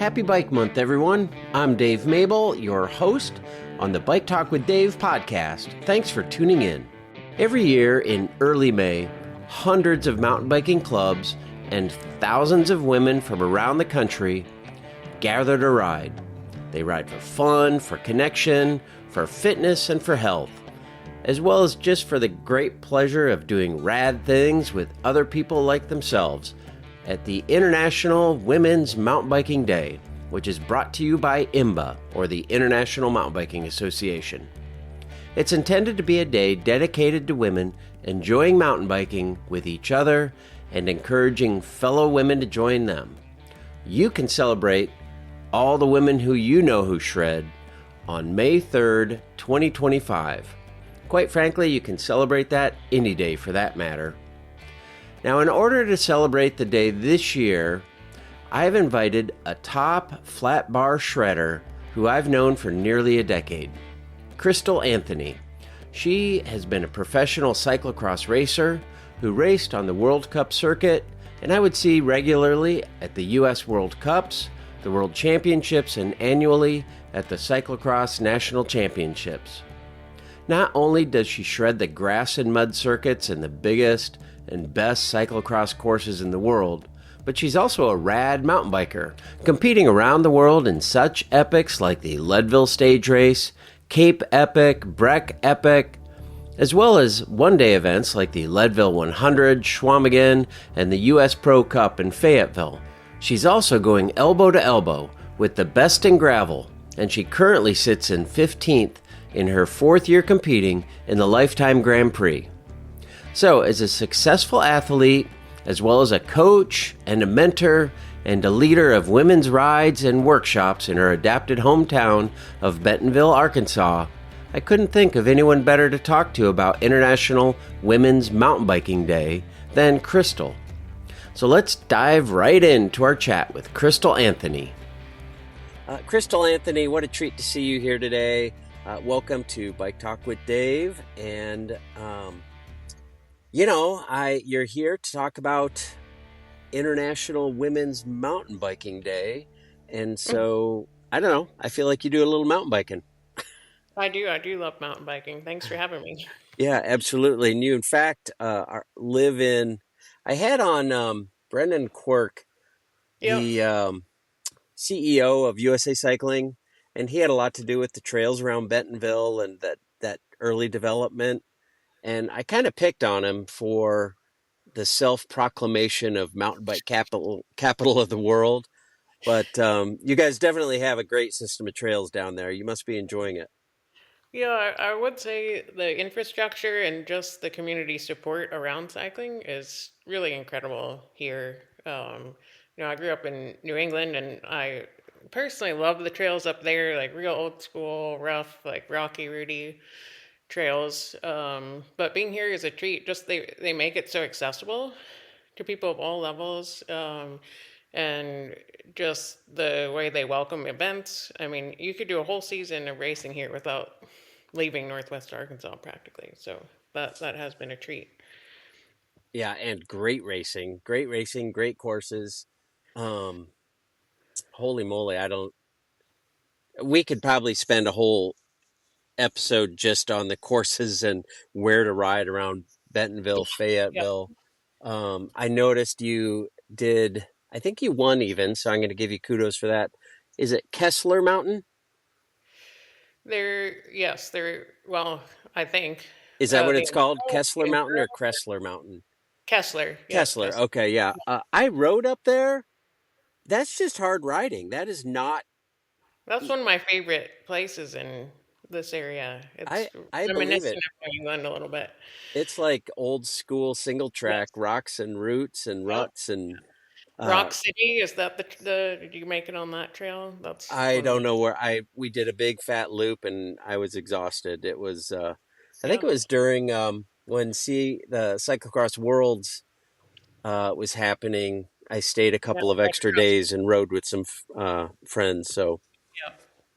Happy Bike Month, everyone. I'm Dave Mabel, your host on the Bike Talk with Dave podcast. Thanks for tuning in. Every year in early May, hundreds of mountain biking clubs and thousands of women from around the country gather to ride. They ride for fun, for connection, for fitness, and for health, as well as just for the great pleasure of doing rad things with other people like themselves at the International Women's Mountain Biking Day, which is brought to you by IMBA, or the International Mountain Biking Association. It's intended to be a day dedicated to women enjoying mountain biking with each other and encouraging fellow women to join them. You can celebrate all the women who you know who shred on May 3rd, 2025. Quite frankly, you can celebrate that any day for that matter. Now, in order to celebrate the day this year, I've invited a top flat bar shredder who I've known for nearly a decade, Crystal Anthony. She has been a professional cyclocross racer who raced on the World Cup circuit, and I would see regularly at the U.S. World Cups, the World Championships, and annually at the Cyclocross National Championships. Not only does she shred the grass and mud circuits in the biggest and best cyclocross courses in the world, but she's also a rad mountain biker, competing around the world in such epics like the Leadville Stage Race, Cape Epic, Breck Epic, as well as one-day events like the Leadville 100, Schwamigan, and the U.S. Pro Cup in Fayetteville. She's also going elbow to elbow with the best in gravel, and she currently sits in 15th in her fourth year competing in the Lifetime Grand Prix. So, as a successful athlete, as well as a coach and a mentor and a leader of women's rides and workshops in her adapted hometown of Bentonville, Arkansas, I couldn't think of anyone better to talk to about International Women's Mountain Biking Day than Crystal. So let's dive right into our chat with Crystal Anthony. Crystal Anthony, what a treat to see you here today. Welcome to Bike Talk with Dave, and you're here to talk about International Women's Mountain Biking Day, and so I don't know. I feel like you do a little mountain biking. I do love mountain biking. Thanks for having me. Yeah, absolutely. And you, in fact, live in. I had on Brendan Quirk, Yep. the CEO of USA Cycling, and he had a lot to do with the trails around Bentonville and that early development. And I kind of picked on him for the self-proclamation of mountain bike capital of the world. But you guys definitely have a great system of trails down there. You must be enjoying it. Yeah, I would say the infrastructure and just the community support around cycling is really incredible here. I grew up in New England, and I personally love the trails up there, like real old school, rough, like rocky, rooty trails. But being here is a treat. Just they make it so accessible to people of all levels. And just the way they welcome events. I mean, you could do a whole season of racing here without leaving Northwest Arkansas practically. So that has been a treat. Yeah, and great racing, great courses. Um, Holy moly, we could probably spend a whole episode just on the courses and where to ride around Bentonville, Yeah. Fayetteville. I noticed you did, I think you won even, so I'm going to give you kudos for that. Is it Kessler Mountain? Well, I think Is that what the it's called? Kessler Mountain or endurance Kressler Mountain? Kessler. Yes, Kessler. Kessler. Okay, yeah. I rode up there. That's just hard riding. That is not. That's one of my favorite places in this area. I It's I believe reminiscent it. of New England a little bit. It's like old school single track Yes. rocks and roots and Yep. ruts and uh, Rock City, is that the did you make it on that trail? That's I one of don't the know where we did a big fat loop and I was exhausted. It was I think yeah. it was during when the Cyclocross Worlds was happening. I stayed a Yeah, couple of right extra across. days and rode with some friends. So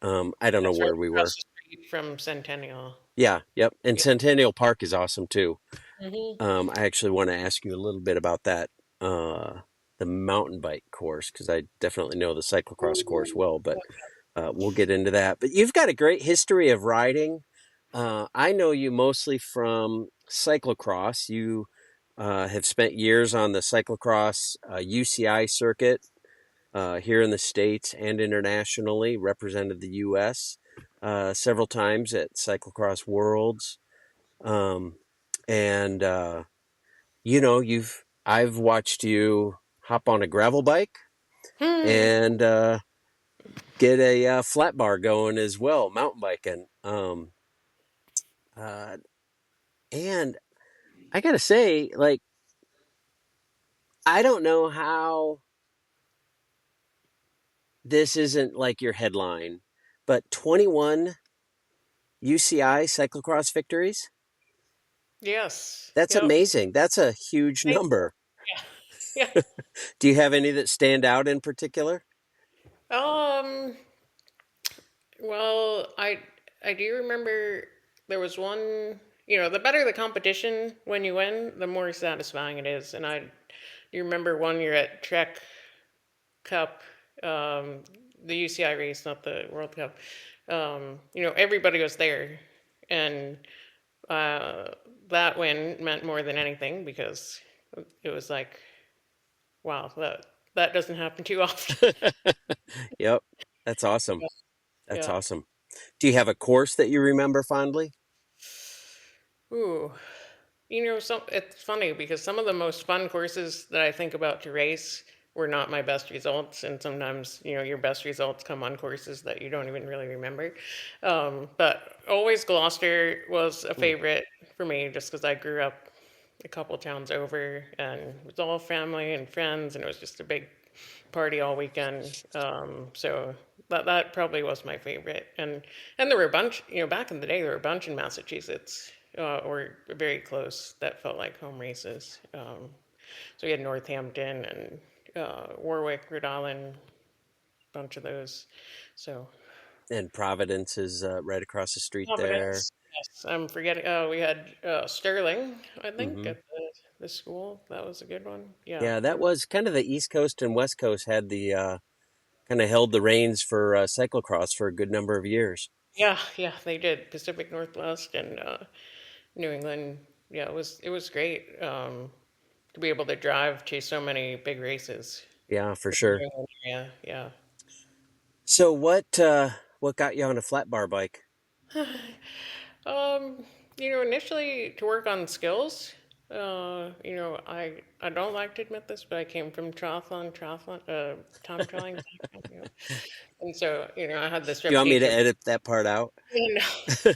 Yeah, I don't know that's right where we across were. the street from Centennial. Yeah, yep. And Yeah. Centennial Park is awesome too. Hmm. I actually want to ask you a little bit about that. Uh, the mountain bike course because I definitely know the cyclocross course well, but we'll get into that. But you've got a great history of riding. I know you mostly from cyclocross. You have spent years on the cyclocross UCI circuit here in the States and internationally, represented the U.S. Several times at Cyclocross Worlds. Um, and I've watched you hop on a gravel bike Hmm. and get a flat bar going as well, mountain biking. Uh, and I gotta say, like, I don't know how this isn't like your headline, but 21 UCI cyclocross victories. Yes. That's Yep. amazing. That's a huge Thank you. number. Yeah. Do you have any that stand out in particular? Yeah. Well, I do remember there was one. You know, the better the competition when you win, the more satisfying it is. And I do remember one year at Trek Cup, um, the UCI race, not the World Cup. You know, everybody was there, and uh, that win meant more than anything because it was like, wow, that doesn't happen too often. Yep. That's awesome. That's Yeah. awesome. Do you have a course that you remember fondly? Ooh. You know, it's funny because some of the most fun courses that I think about to race were not my best results, and sometimes you know your best results come on courses that you don't even really remember. But always Gloucester was a Hmm. favorite for me, just because I grew up a couple towns over, and it was all family and friends, and it was just a big party all weekend. So that probably was my favorite. And there were a bunch, you know, back in the day, there were a bunch in Massachusetts, or very close that felt like home races. So we had Northampton and Warwick, Rhode Island, a bunch of those. So And Providence is right across the street there. Providence, yes, I'm forgetting. Oh, we had Sterling, I think, Hmm. at the school. That was a good one. Yeah, Yeah, that was kind of the East Coast and West Coast had the kind of held the reins for cyclocross for a good number of years. yeah, they did. Pacific Northwest and New England. Yeah, it was great to be able to drive to so many big races Yeah, for in the sure. New England area. Yeah. So what got you on a flat bar bike? Um, you know, initially to work on skills. You know, I don't like to admit this, but I came from time trialing background, you know. And so, you know, I had this Do you want me to reputation. edit that part out? You know,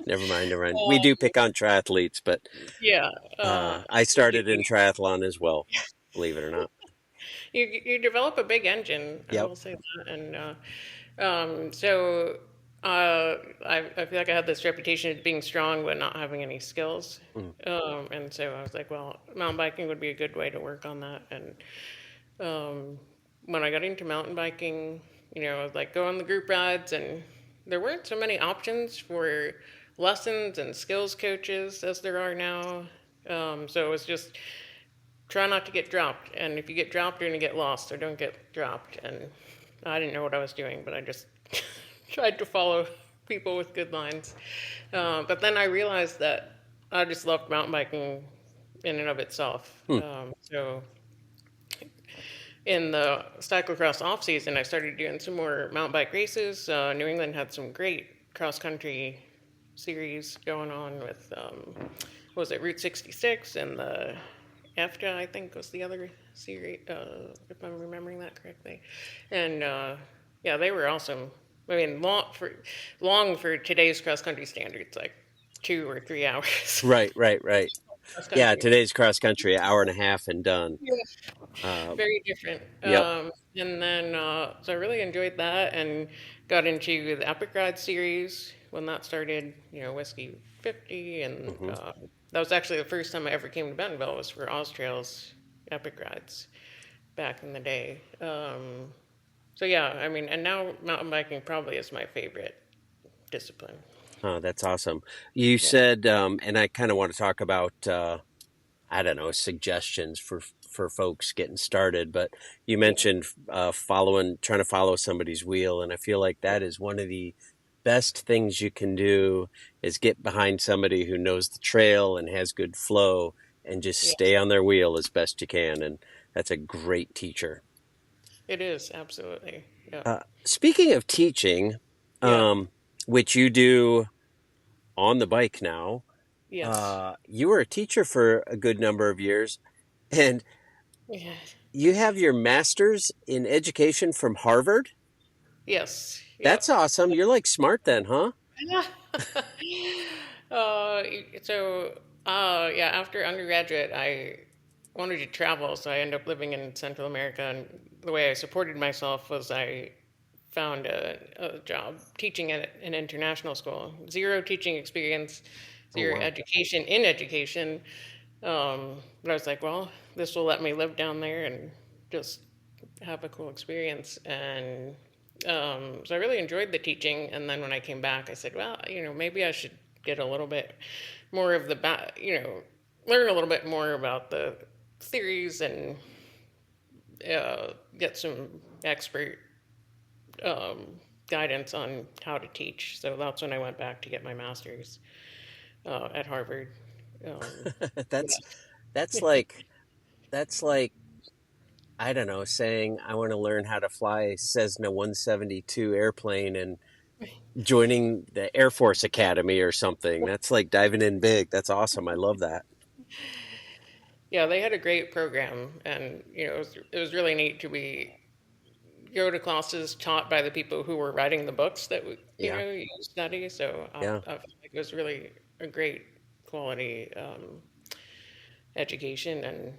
Never mind, never mind. We do uh, pick on triathletes, but yeah, I you, you started in triathlon as well, believe it or not. you develop a big engine, I Yep. will say that, and so I feel like I had this reputation of being strong but not having any skills, Mm. and so I was like, well, mountain biking would be a good way to work on that. And um, when I got into mountain biking, you know, I was like go on the group rides, and there weren't so many options for lessons and skills coaches as there are now. So it was just try not to get dropped. And if you get dropped, you're going to get lost. So don't get dropped. And I didn't know what I was doing, but I just tried to follow people with good lines. But then I realized that I just loved mountain biking in and of itself. Hmm. So in the cyclocross off season, I started doing some more mountain bike races. New England had some great cross country series going on with, what was it, Route 66 and the EFTA, I think was the other series, if I'm remembering that correctly. And yeah, they were awesome. I mean, long for today's cross country standards, like 2 or 3 hours Right, right, right. cross Yeah, country. today's cross country, an hour and a half and done. Uh, Very different. yep. And then, so I really enjoyed that and got into the Epic Ride series when that started, you know, Whiskey 50. And Hmm. that was actually the first time I ever came to Bentonville was for Austrail's Epic Rides back in the day. So yeah, I mean, and now mountain biking probably is my favorite discipline. Oh, that's awesome. You Yeah. said, and I kind of want to talk about, I don't know, suggestions for for folks getting started. But you Yeah. mentioned trying to follow somebody's wheel, and I feel like that is one of the best things you can do is get behind somebody who knows the trail and has good flow and just Yeah. stay on their wheel as best you can. And that's a great teacher. It is absolutely. Yeah. Speaking of teaching, Yeah. um, which you do on the bike now, Yes. you were a teacher for a good number of years, and Yeah. you have your master's in education from Harvard. Yes. Yep. That's awesome. You're like smart then, huh? uh, so, yeah, after undergraduate, I wanted to travel, so I ended up living in Central America. And the way I supported myself was I found a job teaching at an international school. Zero teaching experience, Oh, zero wow. education in education. But I was like, well, this will let me live down there and just have a cool experience. And so I really enjoyed the teaching. And then when I came back, I said, well, maybe I should get a little bit more of learn a little bit more about the theories and get some expert um, guidance on how to teach. So that's when I went back to get my master's at Harvard. Um, That's that's like that's like I don't know, saying I want to learn how to fly a Cessna 172 airplane and joining the Air Force Academy or something. That's like diving in big. That's awesome. I love that. yeah, they had a great program, and it was really neat to be go to classes taught by the people who were writing the books that Yeah. you study. So Yeah. I feel like it was really a great quality education, and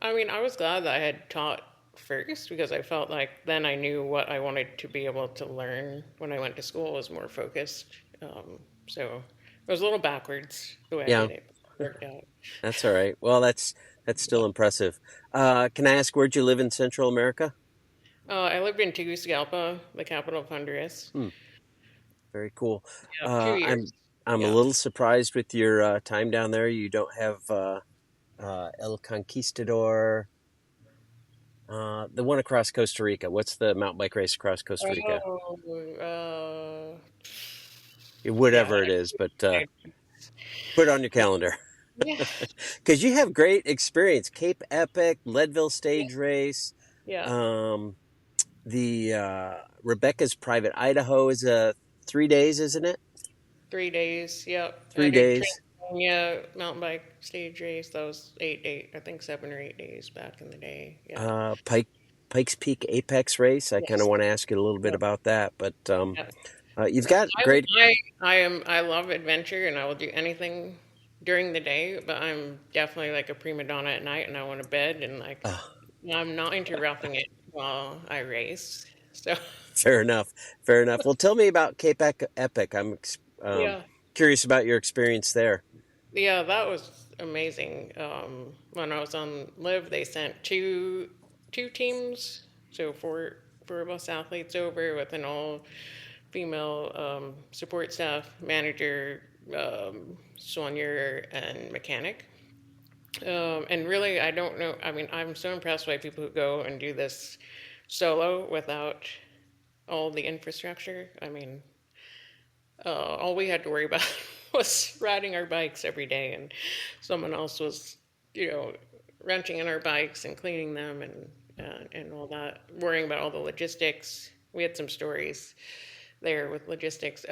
I mean, I was glad that I had taught first because I felt like then I knew what I wanted to be able to learn when I went to school was more focused. So it was a little backwards the way I Yeah. did it. But it worked out. That's all right. Well, that's still impressive. Can I ask where'd you live in Central America? I lived in Tegucigalpa, the capital of Honduras. Hmm, very cool. Yeah, 2 years. I'm a Yeah. little surprised with your time down there. You don't have El Conquistador, the one across Costa Rica. What's the mountain bike race across Costa Rica? Oh, yeah. Whatever it is, but put it on your calendar Yeah. because you have great experience. Cape Epic, Leadville Yeah. Stage Race, Yeah. um, the Rebecca's Private Idaho is 3 days, isn't it? 3 days. Yep. I Three did days. Transylvania mountain bike stage race. That was 8 days. I think 7 or 8 days back in the day. Yeah. Pike Pikes Peak Apex Race. I kind of Yes. want to ask you a little bit Yeah. about that, but Yeah. you've got I, great. I love adventure and I will do anything during the day, but I'm definitely like a prima donna at night and I want to bed and like Uh, I'm not into roughing it while I race. So Fair enough. Fair enough. Well, tell me about Epic. yeah. Curious about your experience there. Yeah, that was amazing. When I was on Live, they sent two teams, so four of us athletes over with an all female support staff, manager, soigner, and mechanic. And really, I don't know. I mean, I'm so impressed by people who go and do this solo without all the infrastructure. I mean, all we had to worry about was riding our bikes every day, and someone else was, you know, wrenching in our bikes and cleaning them and all that, worrying about all the logistics. We had some stories there with logistics.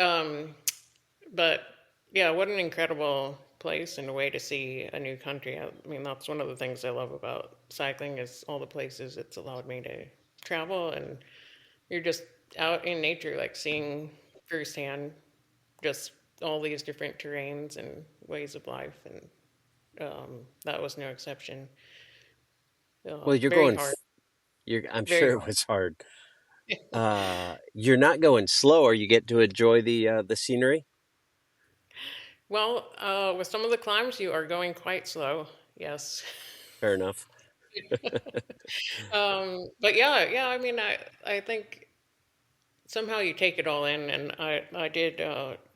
But yeah, what an incredible place and a way to see a new country. I mean, that's one of the things I love about cycling is all the places it's allowed me to travel, and you're just out in nature, like seeing firsthand just all these different terrains and ways of life, and that was no exception. Well, you're Very going. hard, I'm very sure it hard. was hard. You're not going slow, or you get to enjoy the scenery. Well, with some of the climbs, you are going quite slow. Yes. Fair enough. But yeah, yeah. I mean, I think somehow you take it all in, and I did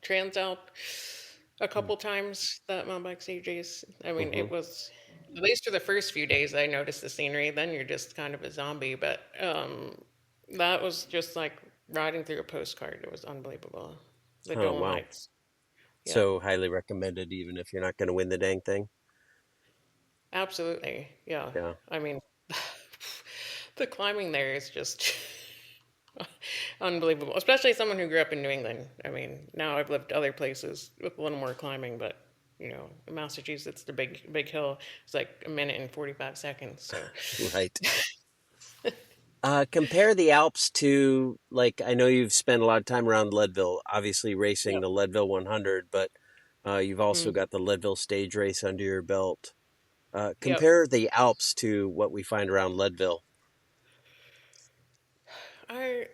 Transalp a couple times that mountain bike stages. I mean, Hmm. it was. at least for the first few days, I noticed the scenery. Then you're just kind of a zombie. But that was just like riding through a postcard. It was unbelievable. The Oh, wow. Dolomites. Yeah, So highly recommended, even if you're not going to win the dang thing. absolutely. Yeah. Yeah. I mean, the climbing there is just unbelievable, especially someone who grew up in New England. I mean, now I've lived other places with a little more climbing, but in Massachusetts, the big hill is like a minute and 45 seconds. So, Right. Compare the Alps to, like, I know you've spent a lot of time around Leadville, obviously racing yeah. the Leadville 100, but you've also Mm, got the Leadville stage race under your belt. yep. Compare the Alps to what we find around Leadville.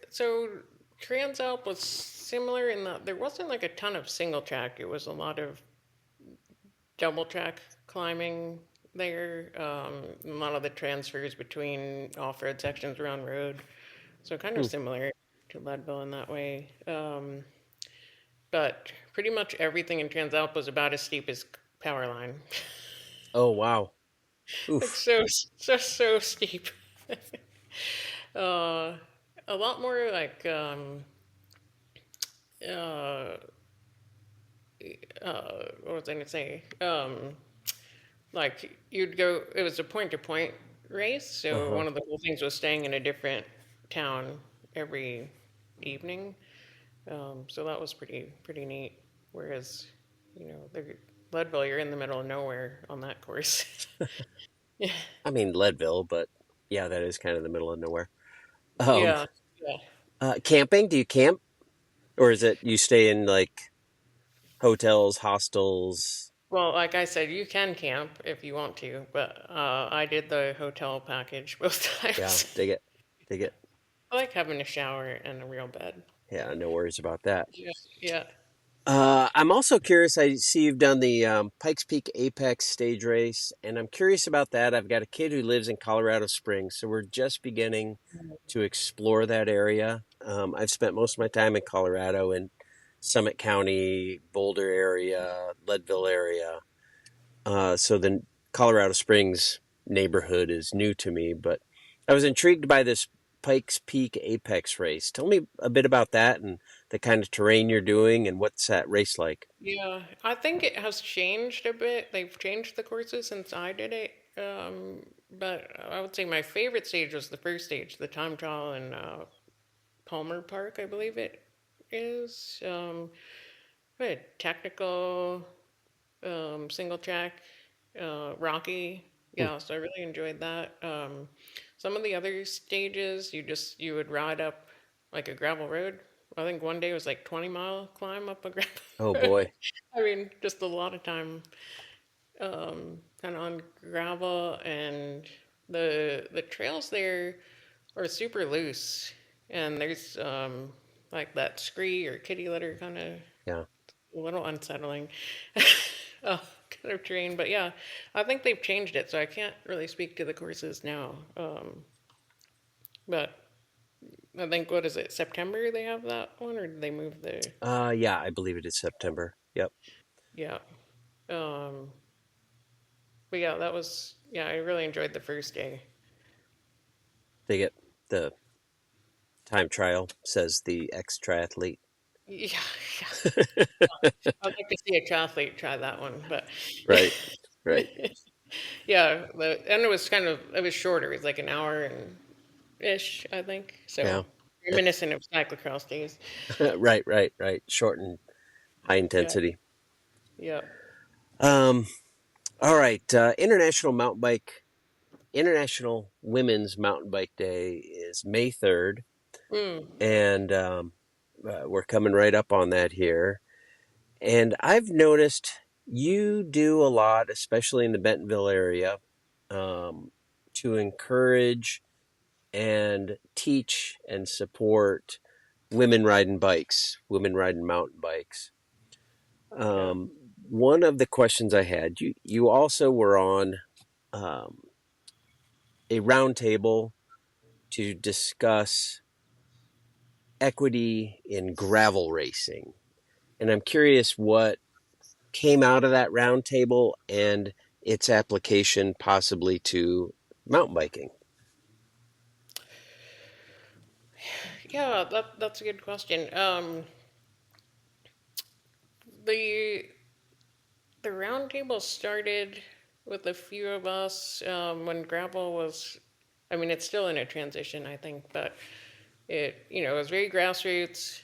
So Transalp was similar in that there wasn't like a ton of single track. It was a lot of double track climbing there. A lot of the transfers between off-road sections were on road, so kind of Hmm. similar to Leadville in that way. But pretty much everything in Transalp was about as steep as Powerline. Oh, wow. Like Oof. so steep. uh, a lot more like uh, what was I gonna say? Like you'd go. It was a point to point race, so Uh-huh. one of the cool things was staying in a different town every evening. So that was pretty neat. Whereas, the Leadville, you're in the middle of nowhere on that course. Yeah, I mean, Leadville, but yeah, that is kind of the middle of nowhere. Um, yeah, yeah. Camping, do you camp? Or is it you stay in like hotels, hostels? Well, like I said, you can camp if you want to, but I did the hotel package both Yeah, times. dig it. Dig it. I like having a shower and a real bed. Yeah, no worries about that. Yeah, yeah. I'm also curious. I see you've done the Pikes Peak Apex stage race, and I'm curious about that. I've got a kid who lives in Colorado Springs, so we're just beginning to explore that area. I've spent most of my time in Colorado in Summit County, Boulder area, Leadville area. So the Colorado Springs neighborhood is new to me, but I was intrigued by this Pikes Peak Apex race. Tell me a bit about that and the kind of terrain you're doing and what's that race like? Yeah, I think it has changed a bit. They've changed the courses since I did it. But I would say my favorite stage was the first stage, the time trial in Palmer Park, I believe it is. Very technical, single track, rocky. Hmm. Yeah, so I really enjoyed that. Some of the other stages, you would ride up like a gravel road. I think one day was like 20-mile climb up a gravel Oh road. boy. I mean, just a lot of time kind of on gravel, and the trails there are super loose, and there's like that scree or kitty litter kind of Yeah. a little unsettling kind of terrain. But yeah, I think they've changed it, so I can't really speak to the courses now. But I think what is it, September they have that one, or did they move the? Yeah, I believe it is September. Yep. Yeah. Um, but yeah, that was yeah. I really enjoyed the first day. They get the time trial, says the ex triathlete. Yeah, yeah. I'd like to see a triathlete try that one, but Right. Right. yeah, and it was shorter. It was like an hour and ish, I think. So Yeah. reminiscent of cyclocross days. Right, right, right. Short and high Yeah, intensity. yeah. Um, all right. International Women's Mountain Bike Day is May 3rd, Mm, and we're coming right up on that here. And I've noticed you do a lot, especially in the Bentonville area, um, to encourage and teach and support women riding bikes, women riding mountain bikes. yeah. Um, One of the questions I had, you also were on um, a roundtable to discuss equity in gravel racing. And I'm curious what came out of that roundtable and its application possibly to mountain biking? Yeah, that's a good question. The the roundtable started with a few of us when gravel was. I mean, it's still in a transition, I think, but it was very grassroots.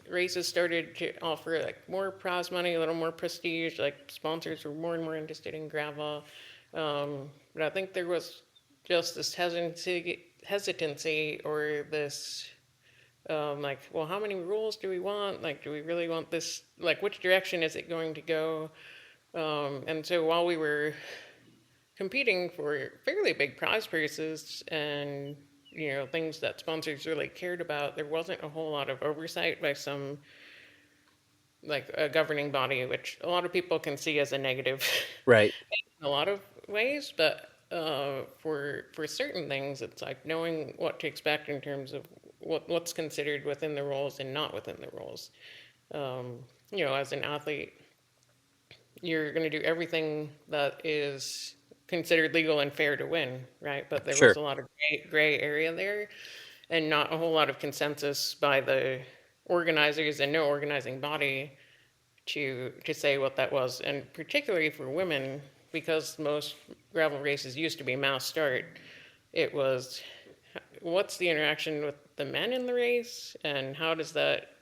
Races started to offer like more prize money, a little more prestige. Like sponsors were more and more interested in gravel, but I think there was just this hesitancy or this like, well, how many rules do we want? Like, do we really want this? Like, which direction is it going to go? And so while we were competing for fairly big prize purses and things that sponsors really cared about, there wasn't a whole lot of oversight by some like a governing body, which a lot of people can see as a negative Right. in a lot of ways. But for certain things, it's like knowing what to expect in terms of what's considered within the rules and not within the rules. As an athlete, you're going to do everything that is considered legal and fair to win, right? But there was Sure. a lot of gray area there, and not a whole lot of consensus by the organizers and no organizing body to say what that was, and particularly for women, because most gravel races used to be mass start. It was what's the interaction with the men in the race, and how does that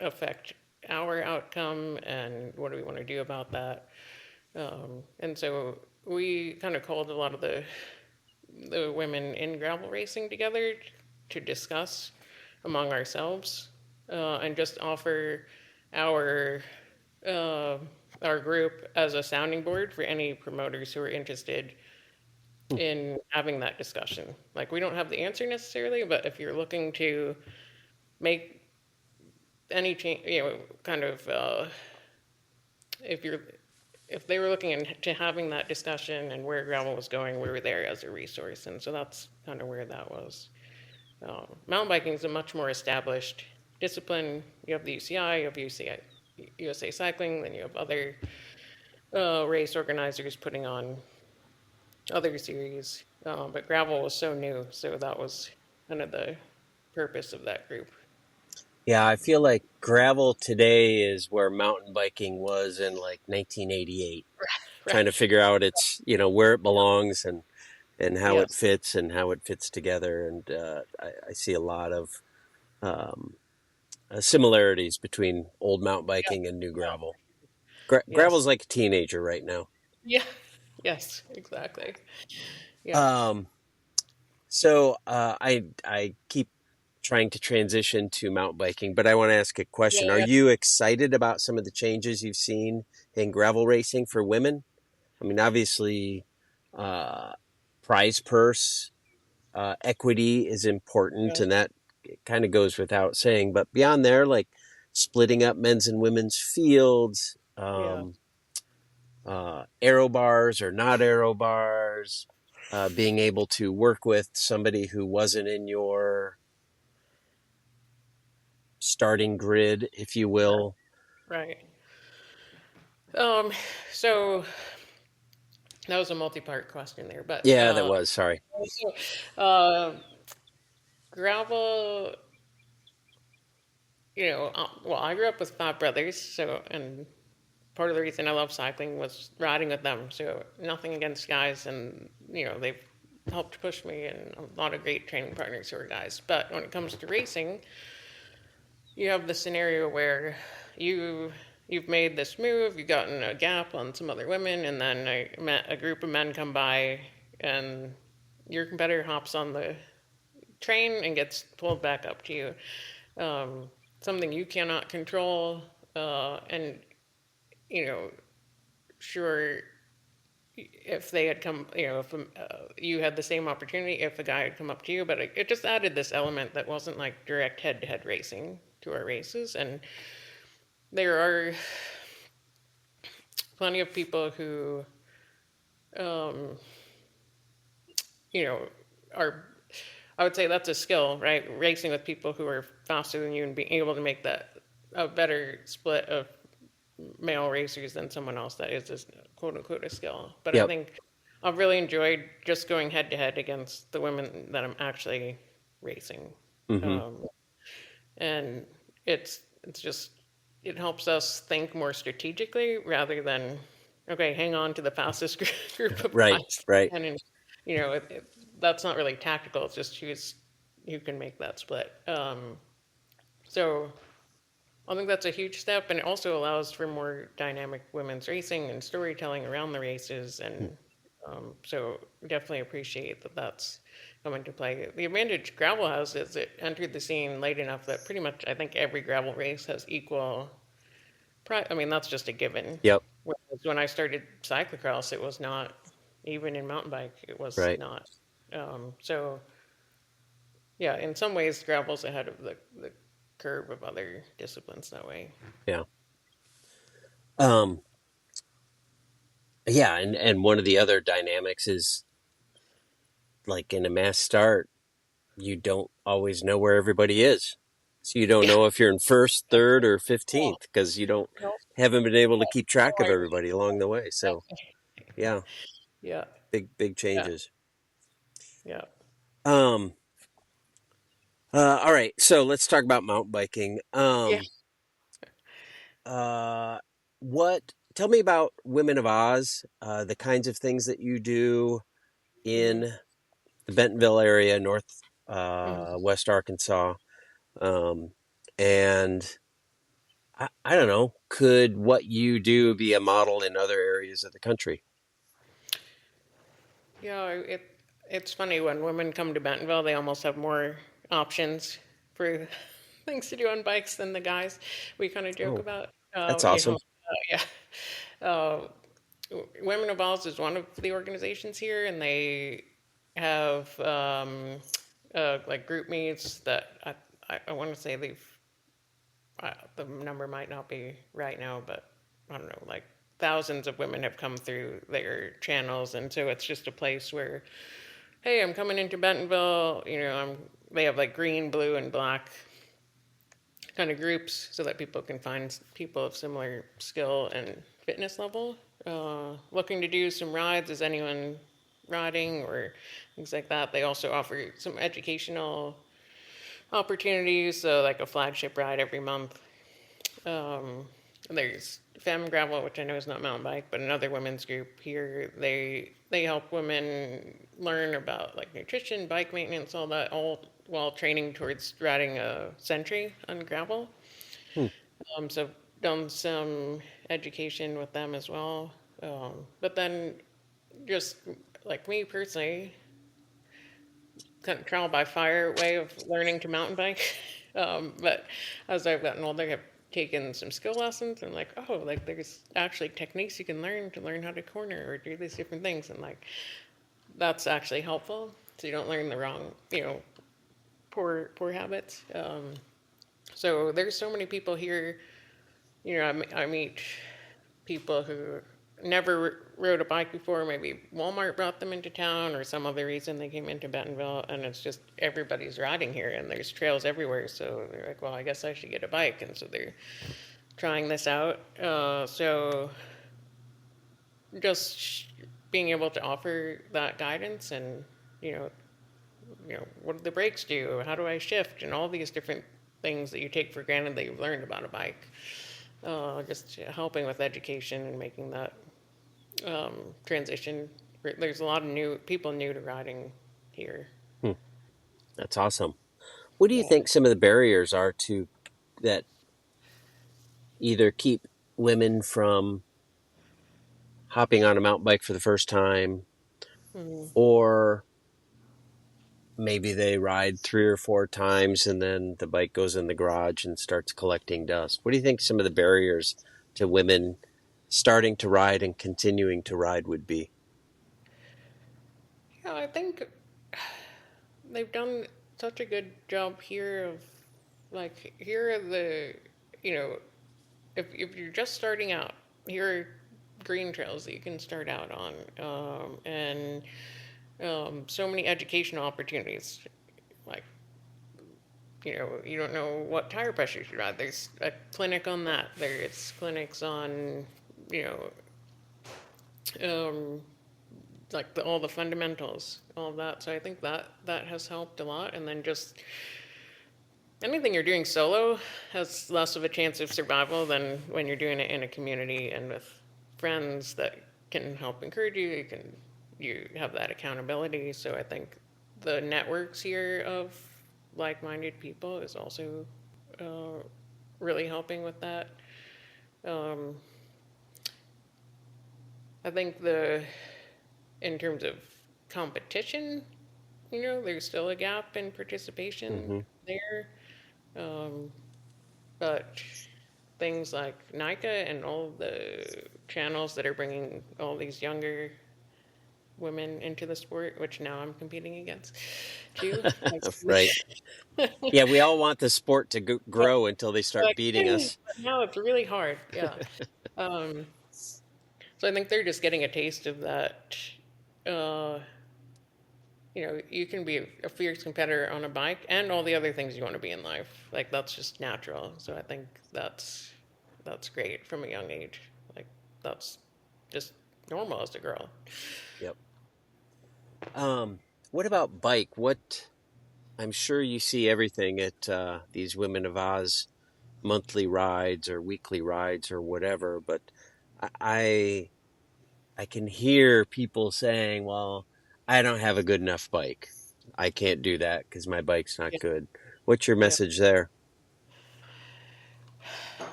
affect our outcome, and what do we want to do about that? And so we kind of called a lot of the women in gravel racing together to discuss among ourselves and just offer our uh, our group as a sounding board for any promoters who are interested in having that discussion. Like, we don't have the answer necessarily, but if you're looking to make any change, kind of, if you're if they were looking into having that discussion and where gravel was going, we were there as a resource, and so that's kind of where that was. Mountain biking is a much more established discipline. You have the UCI, you have USA Cycling, then you have other race organizers putting on other series. But gravel was so new, so that was kind of the purpose of that group. Yeah, I feel like gravel today is where mountain biking was in like 1988, trying to Right. figure out its, where it belongs and how it Yes. fits and how it fits together. And I see a lot of um, similarities between old mountain Yeah. biking and new Yeah. gravel. Yes. Gravel's like a teenager right now. Yeah. Yes. Exactly. Yeah. Um, so I keep trying to transition to mountain biking, but I want to ask a question. Are Yeah. you excited about some of the changes you've seen in gravel racing for women? I mean, obviously, uh, prize purse equity is important, Yeah. and that kind of goes without saying. But beyond there, like splitting up men's and women's fields, Yeah. aero bars or not aero bars, being able to work with somebody who wasn't in your starting grid, if you will. Right. Um. So that was a multi-part question there, but Yeah, that was, sorry. so, uh, gravel. Well, I grew up with five brothers, so and part of the reason I love cycling was riding with them. So nothing against guys, and they've helped push me, and a lot of great training partners who are guys. But when it comes to racing, you have the scenario where you've made this move, you've gotten a gap on some other women, and then a group of men come by, and your competitor hops on the train and gets pulled back up to you. Something you cannot control, and you know, sure, if they had come, if you had the same opportunity, if a guy had come up to you, but it just added this element that wasn't like direct head-to-head racing to our races. And there are plenty of people who, um, you know, are, I would say that's a skill, right? Racing with people who are faster than you and being able to make that a better split of male racers than someone else that is just quote unquote a skill. But I Yep. think I've really enjoyed just going head to head against the women that I'm actually racing. Hmm. Um, and it's just it helps us think more strategically rather than okay, hang on to the fastest group of Right. guys, Right. and that's not really tactical. It's just choose who can make that split. So I think that's a huge step, and it also allows for more dynamic women's racing and storytelling around the races. And so definitely appreciate that that's come into play. The advantage gravel has is it entered the scene late enough that pretty much I think every gravel race has equal. I mean, that's just a given. Yep. Whereas when I started cyclocross, it was not. Even in mountain bike, it was Right. not. So yeah, in some ways, gravel's ahead of the curve of other disciplines that way. Yeah. Um, yeah. And one of the other dynamics is like in a mass start, you don't always know where everybody is. So you don't Yeah. know if you're in first, third, or 15th because you don't No, haven't been able to keep no track of idea. everybody along the way. So yeah, Yeah, big yeah, changes. yeah, Um, all right, so let's talk about mountain biking. yeah. Uh, what? Tell me about Women of Oz. The kinds of things that you do Hmm. in the Bentonville area, north Hmm. west Arkansas, um, and I don't know. Could what you do be a model in other areas of the country? Yeah, it's funny when women come to Bentonville, they almost have more options for things to do on bikes than the guys. We kind of joke Oh, about, that's awesome. yeah. Uh, Women of Oz is one of the organizations here, and they have like group meets that I want to say the number might not be right now, but I don't know, like thousands of women have come through their channels, and so it's just a place where, hey, I'm coming into Bentonville. They have like green, blue, and black kind of groups so that people can find people of similar skill and fitness level. Looking to do some rides, is anyone riding or things like that? They also offer some educational opportunities, so like a flagship ride every month. Um, there's Femme Gravel, which I know is not mountain bike, but another women's group here. They help women learn about like nutrition, bike maintenance, all that, all while training towards riding a century on gravel. Hmm, So done some education with them as well. But then just like me personally, kind of trial by fire way of learning to mountain bike. But as I've gotten older, I've taken some skill lessons and like, oh, like there's actually techniques you can learn to learn how to corner or do these different things, and like that's actually helpful, so you don't learn the wrong, poor habits. So there's so many people here. I meet people who never rode a bike before. Maybe Walmart brought them into town or some other reason they came into Bentonville, and it's just everybody's riding here and there's trails everywhere. So they're like, well, I guess I should get a bike. And so they're trying this out. So just being able to offer that guidance and, you know, what do the brakes do? How do I shift? And all these different things that you take for granted that you've learned about a bike. Just helping with education and making that transition. There's a lot of new people new to riding here. hmm, that's awesome. What do you Yeah. think some of the barriers are to that either keep women from hopping on a mountain bike for the first time, Mm. or maybe they ride 3 or 4 times and then the bike goes in the garage and starts collecting dust? What do you think some of the barriers to women starting to ride and continuing to ride would be? Yeah, I think they've done such a good job here of like here are the you know if you're just starting out, here are green trails that you can start out on, and so many educational opportunities. Like you don't know what tire pressure you should ride. There's a clinic on that. There's clinics on you know um, like all the fundamentals, all of that. So I think that has helped a lot. And then just anything you're doing solo has less of a chance of survival than when you're doing it in a community and with friends that can help encourage you. You have that accountability. So I think the networks here of like-minded people is also uh, really helping with that. Um, I think the in terms of competition, there's still a gap in participation Hmm. there. Um, but things like NICA and all the channels that are bringing all these younger women into the sport, which now I'm competing against too. Right. Yeah, we all want the sport to grow until they start Like, beating us. now it's really hard. Yeah. Um, so I think they're just getting a taste of that. Uh, you can be a fierce competitor on a bike and all the other things you want to be in life. Like that's just natural. So I think that's great from a young age. Like that's just normal as a girl. Yep. Um, what about bike? I'm sure you see everything at these Women of Oz monthly rides or weekly rides or whatever, but I I can hear people saying, "Well, I don't have a good enough bike. I can't do that because my bike's not Yeah. good." What's your Yeah. message there?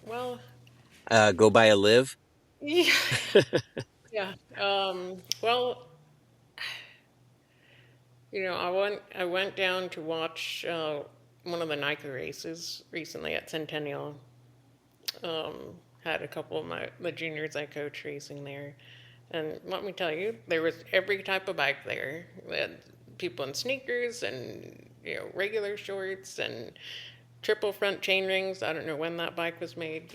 Well, Go buy a live. yeah. Yeah. Well, I went down to watch one of the Nike races recently at Centennial. Had a couple of the juniors I coach racing there, and let me tell you, there was every type of bike there. We had people in sneakers and regular shorts and triple front chain rings. I don't know when that bike was made,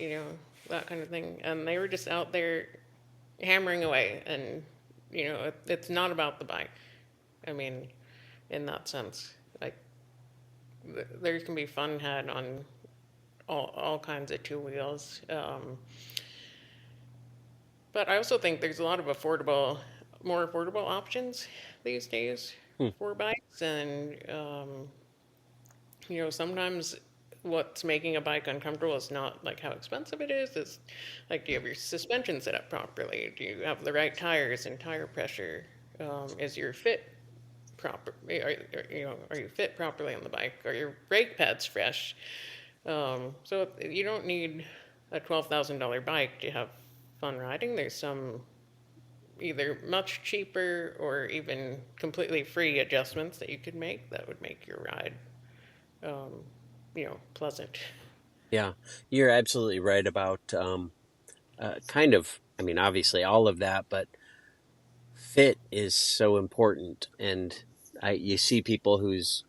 that kind of thing. And they were just out there hammering away. And it's not about the bike. I mean, in that sense, like there can be fun had on all kinds of two wheels. But I also think there's a lot of more affordable options these days Hmm. for bikes, and sometimes what's making a bike uncomfortable is not like how expensive it is. It's like, do you have your suspension set up properly? Do you have the right tires and tire pressure? Is your fit proper? Are you fit properly on the bike? Are your brake pads fresh? So you don't need a $12,000 bike to have fun riding. There's some either much cheaper or even completely free adjustments that you could make that would make your ride, um, pleasant. Yeah, you're absolutely right about kind of. I mean, obviously all of that, but fit is so important. And you see people whose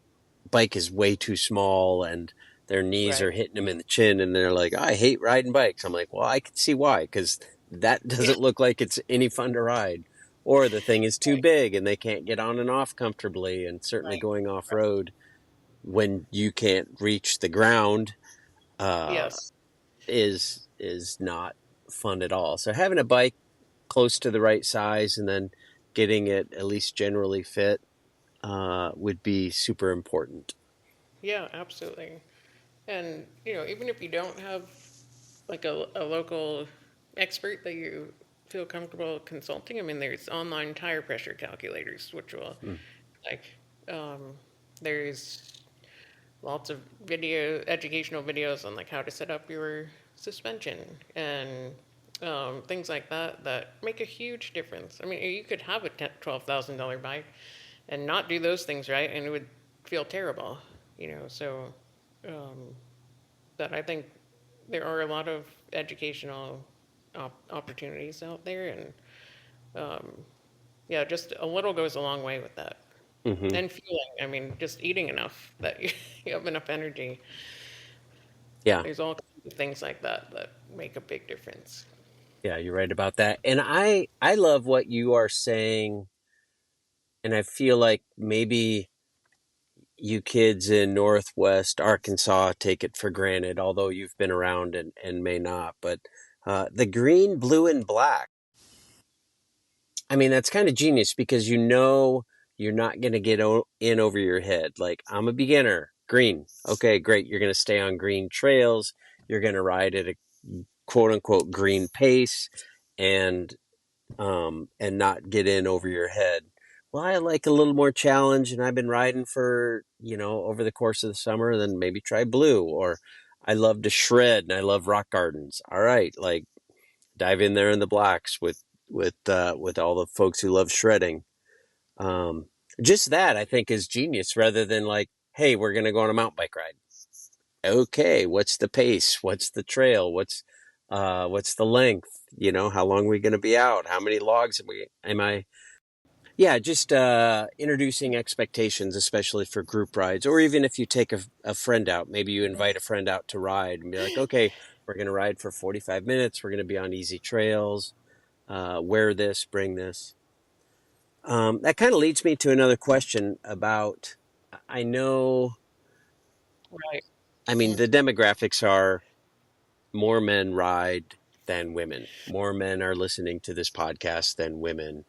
bike is way too small and their knees Right. are hitting them in the chin, and they're like, "I hate riding bikes." I'm like, "Well, I can see why, because that Yeah. doesn't look like it's any fun to ride." Or the thing is too Right. big and they can't get on and off comfortably, and certainly Right. going off Right. road when you can't reach the ground uh, Yes. is not fun at all. So having a bike close to the right size and then getting it at least generally fit would be super important. Yeah. Absolutely. And even if you don't have like a local expert that you feel comfortable consulting, I mean, there's online tire pressure calculators, which will Mm. like um, there's lots of educational videos on like how to set up your suspension and things like that make a huge difference. I mean, you could have a $12,000 bike and not do those things right, and it would feel terrible, So, um, that I think there are a lot of educational opportunities out there, and yeah, just a little goes a long way with that. Hmm. And fueling, I mean, just eating enough that you have enough energy. Yeah, There's all kinds of things like that make a big difference. yeah, you're right about that. And I love what you are saying, and I feel like maybe you kids in Northwest Arkansas take it for granted, although you've been around and may not. But the green, blue, and black. I mean, that's kind of genius because you know you're not going to get in over your head. Like, I'm a beginner, green. Okay, great. You're going to stay on green trails. You're going to ride at a quote unquote green pace and not get in over your head. Well, I like a little more challenge and I've been riding for, over the course of the summer, then maybe try blue. Or I love to shred and I love rock gardens. All right, like dive in there in the blacks with all the folks who love shredding. Um, just that I think is genius rather than like, hey, we're gonna go on a mountain bike ride. Okay, what's the pace? What's the trail? What's the length? How long are we gonna be out? How many logs am I? Yeah, just introducing expectations, especially for group rides, or even if you take a friend out, maybe you invite a friend out to ride and be like, okay, we're going to ride for 45 minutes. We're going to be on easy trails. Wear this, bring this. That kind of leads me to another question about, I know, Right. I mean, the demographics are more men ride than women. More men are listening to this podcast than women.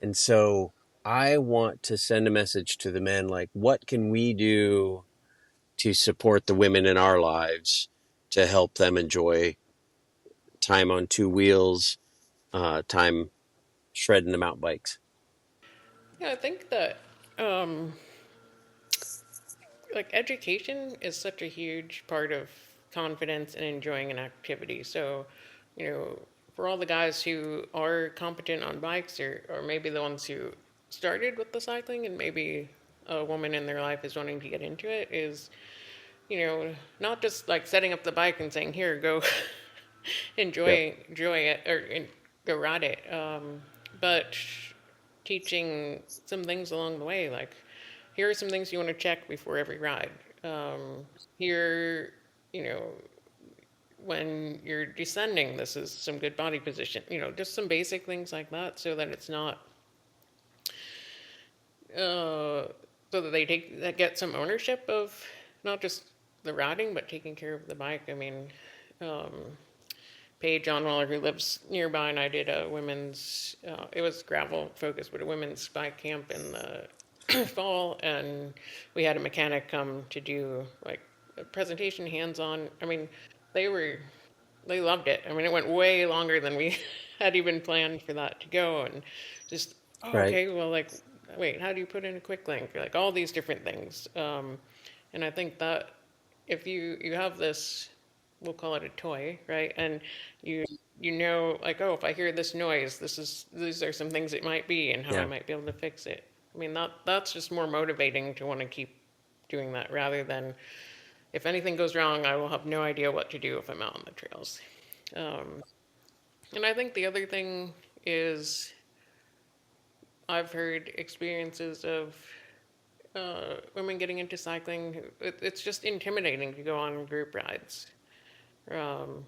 And so I want to send a message to the men like, what can we do to support the women in our lives to help them enjoy time on two wheels, time shredding the mountain bikes? Yeah, I think that um, like education is such a huge part of confidence and enjoying an activity. So, you know, for all the guys who are competent on bikes or maybe the ones who started with the cycling and maybe a woman in their life is wanting to get into it is, not just like setting up the bike and saying, here, go Yep. enjoy it or go ride it. But teaching some things along the way, like here are some things you want to check before every ride. Here, you know, when you're descending, this is some good body position. Just some basic things like that, so that it's not, so that that get some ownership of not just the riding, but taking care of the bike. I mean, um, Paige Onwaller, who lives nearby, and I did a women's, it was gravel focused, but a women's bike camp in the fall. And we had a mechanic come to do like a presentation hands on. I mean, they were, they loved it. I mean, it went way longer than we had even planned for that to go. And just, oh, Right. okay, well, like, wait, how do you put in a quick link? Like all these different things. And I think that if you have this, we'll call it a toy, right? And you like, oh, if I hear this noise, these are some things it might be and how I Yeah. might be able to fix it. I mean, that's just more motivating to want to keep doing that rather than if anything goes wrong, I will have no idea what to do if I'm out on the trails. Um, and I think the other thing is I've heard experiences of women getting into cycling. It's just intimidating to go on group rides, um,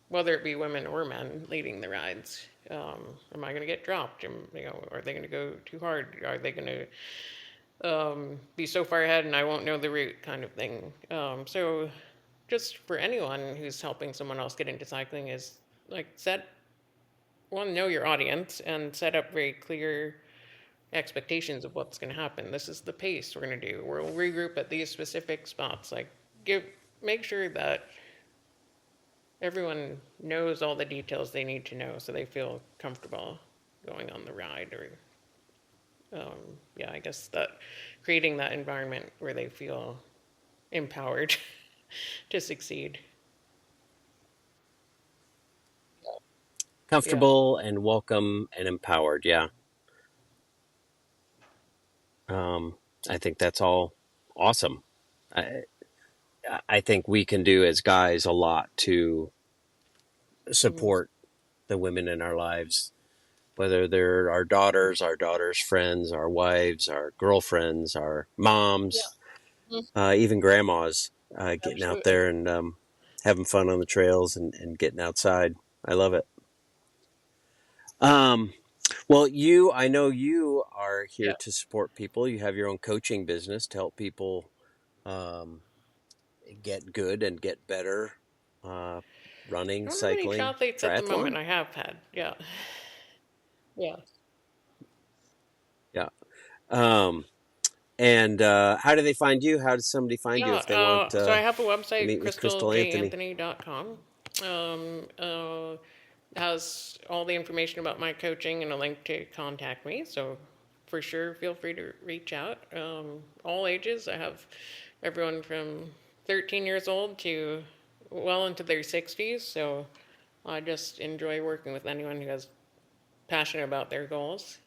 whether it be women or men leading the rides. Am I going to get dropped? Are they going to go too hard? Are they going to be so far ahead and I won't know the route, kind of thing? So, just for anyone who's helping someone else get into cycling, is like know your audience and set up very clear expectations of what's going to happen. This is the pace we're going to do. We'll regroup at these specific spots. Like, make sure that everyone knows all the details they need to know so they feel comfortable going on the ride. Or yeah, I guess that creating that environment where they feel empowered to succeed. Yeah. Comfortable and welcome and empowered. Yeah. Um, I think that's all awesome. I, I think we can do as guys a lot to Mhm. support the women in our lives, whether they're our daughters' friends, our wives, our girlfriends, our Yeah. moms, Mhm. even grandmas, getting out Absolutely. there and having fun on the trails and getting outside. I love it. Um, well, I know you are here Yeah. to support people. You have your own coaching business to help people um, get good and get better uh, running, I don't have any cycling, triathletes at the moment. triathlon. I have had. Yeah. Yeah. And how do they find you? How does somebody find you Yeah, if they want so I to have a website, meet with Crystal Anthony? crystaljanthony.com. Has all the information about my coaching and a link to contact me. So for sure, feel free to reach out. All ages. I have everyone from 13 years old to well into their 60s. So I just enjoy working with anyone who has passionate about their goals.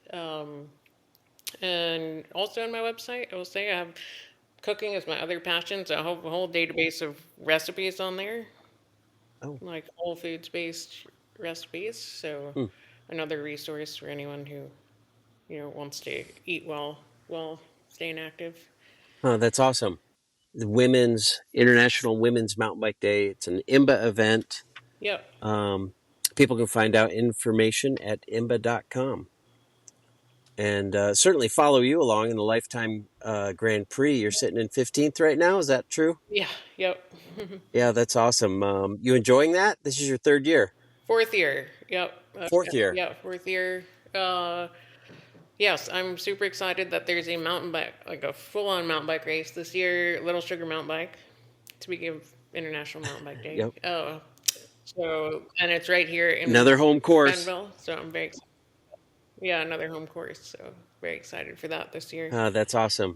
And also on my website, I will say I have cooking is my other passion. So I have a whole database of recipes on there, Oh, like whole foods based recipes. So hmm. another resource for anyone who wants to eat well while staying active. Oh, that's awesome. The International Women's Mountain Bike Day. It's an IMBA event. Yep. People can find out information at imba.com. And certainly follow you along in the Lifetime Grand Prix. You're sitting in 15th right now. Is that true? Yeah. Yep. Yeah, that's awesome. You enjoying that? This is your third year. Fourth year. Yep. Fourth year. Yeah. Fourth year. Yes, I'm super excited that there's a mountain bike, like a full-on mountain bike race this year, Little Sugar Mountain Bike, speaking of International Mountain Bike Day. Yep. And it's right here in Another home course. Benville, so I'm very excited. Yeah, another home course, so very excited for that this year. That's awesome.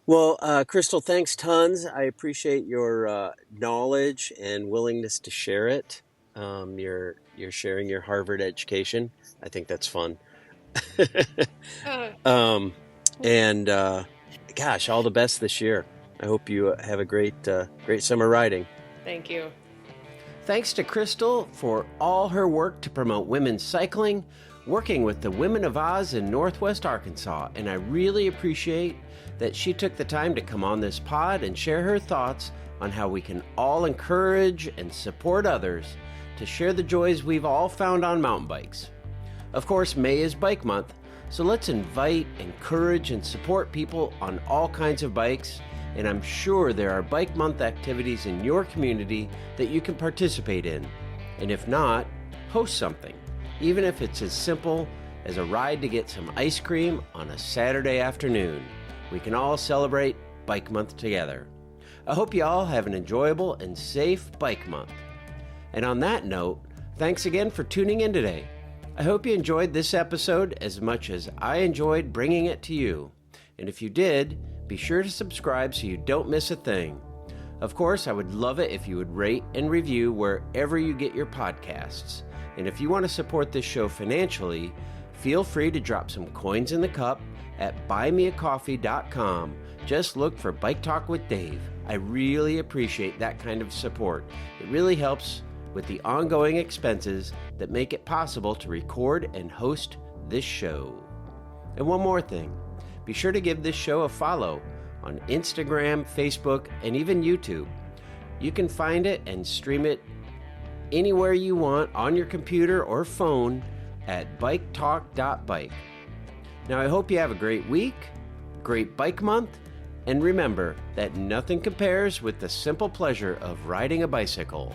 Well, Crystal, thanks tons. I appreciate your knowledge and willingness to share it. You're sharing your Harvard education. I think that's fun. And gosh, all the best this year. I hope you have a great summer riding. Thank you. Thanks to Crystal for all her work to promote women's cycling, working with the Women of Oz in Northwest Arkansas, and I really appreciate that she took the time to come on this pod and share her thoughts on how we can all encourage and support others to share the joys we've all found on mountain bikes. Of course, May is Bike Month, so let's invite, encourage, and support people on all kinds of bikes, and I'm sure there are Bike Month activities in your community that you can participate in. And if not, host something, even if it's as simple as a ride to get some ice cream on a Saturday afternoon. We can all celebrate Bike Month together. I hope you all have an enjoyable and safe Bike Month. And on that note, thanks again for tuning in today. I hope you enjoyed this episode as much as I enjoyed bringing it to you. And if you did, be sure to subscribe so you don't miss a thing. Of course, I would love it if you would rate and review wherever you get your podcasts. And if you want to support this show financially, feel free to drop some coins in the cup at buymeacoffee.com. Just look for Bike Talk with Dave. I really appreciate that kind of support. It really helps with the ongoing expenses that make it possible to record and host this show. And one more thing, be sure to give this show a follow on Instagram, Facebook, and even YouTube. You can find it and stream it anywhere you want on your computer or phone at biketalk.bike. Now I hope you have a great week, great Bike Month, and remember that nothing compares with the simple pleasure of riding a bicycle.